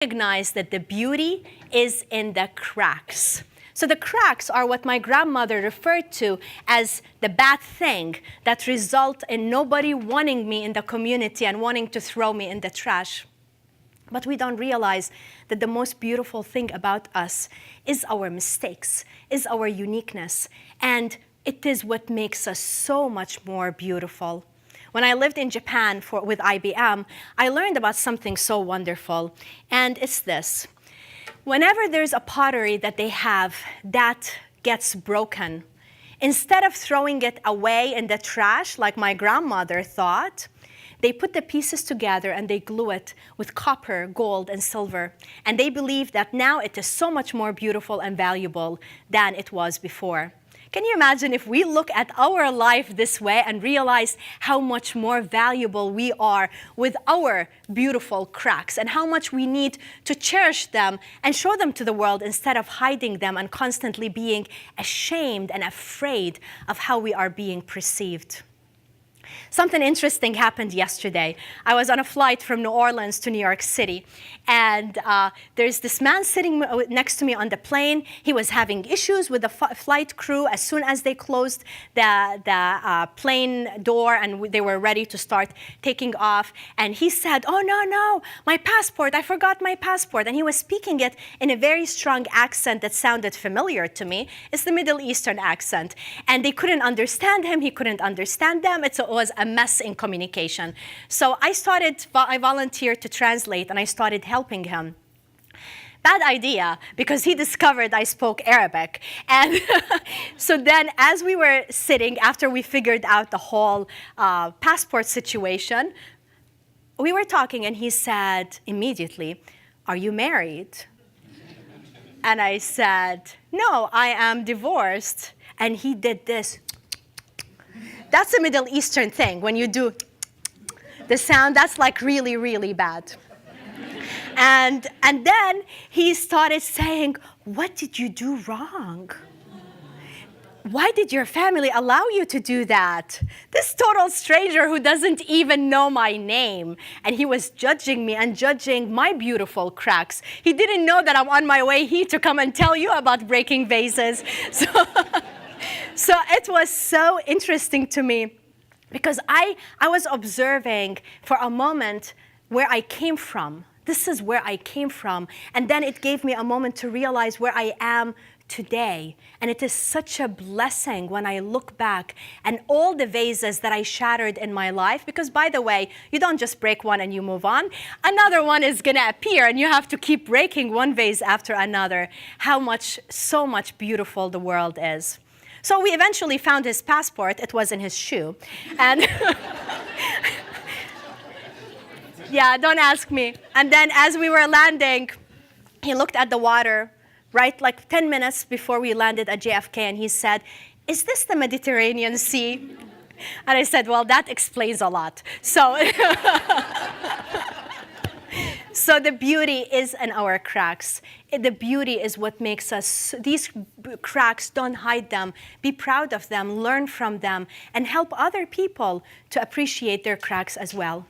recognize that the beauty is in the cracks. So the cracks are what my grandmother referred to as the bad thing that result in nobody wanting me in the community and wanting to throw me in the trash. But we don't realize that the most beautiful thing about us is our mistakes, is our uniqueness, and it is what makes us so much more beautiful. When I lived in Japan with IBM, I learned about something so wonderful, and it's this. Whenever there's a pottery that they have that gets broken, instead of throwing it away in the trash like my grandmother thought, they put the pieces together and they glue it with copper, gold, and silver. And they believe that now it is so much more beautiful and valuable than it was before. Can you imagine if we look at our life this way and realize how much more valuable we are with our beautiful cracks and how much we need to cherish them and show them to the world instead of hiding them and constantly being ashamed and afraid of how we are being perceived? Something interesting happened yesterday. I was on a flight from New Orleans to New York City, and there's this man sitting next to me on the plane. He was having issues with the flight crew as soon as they closed the plane door and they were ready to start taking off. And he said, "Oh, no, my passport, I forgot my passport." And he was speaking it in a very strong accent that sounded familiar to me. It's the Middle Eastern accent. And they couldn't understand him, he couldn't understand them. It was a mess in communication. So I volunteered to translate and I started helping him. Bad idea, because he discovered I spoke Arabic. And so then as we were sitting, after we figured out the whole passport situation, we were talking and he said immediately, "Are you married?" And I said, "No, I am divorced." And he did this. That's a Middle Eastern thing. When you do the sound, that's like really, really bad. And then he started saying, "What did you do wrong? Why did your family allow you to do that?" This total stranger who doesn't even know my name. And he was judging me and judging my beautiful cracks. He didn't know that I'm on my way here to come and tell you about breaking vases. So it was so interesting to me because I was observing for a moment where I came from. This is where I came from. And then it gave me a moment to realize where I am today. And it is such a blessing when I look back and all the vases that I shattered in my life, because by the way, you don't just break one and you move on. Another one is gonna appear and you have to keep breaking one vase after another. So much beautiful the world is. So we eventually found his passport. It was in his shoe. And yeah, don't ask me. And then as we were landing, he looked at the water, right, like 10 minutes before we landed at JFK, and he said, "Is this the Mediterranean Sea?" And I said, "Well, that explains a lot." So the beauty is in our cracks. The beauty is what makes us, these cracks, don't hide them. Be proud of them, learn from them, and help other people to appreciate their cracks as well.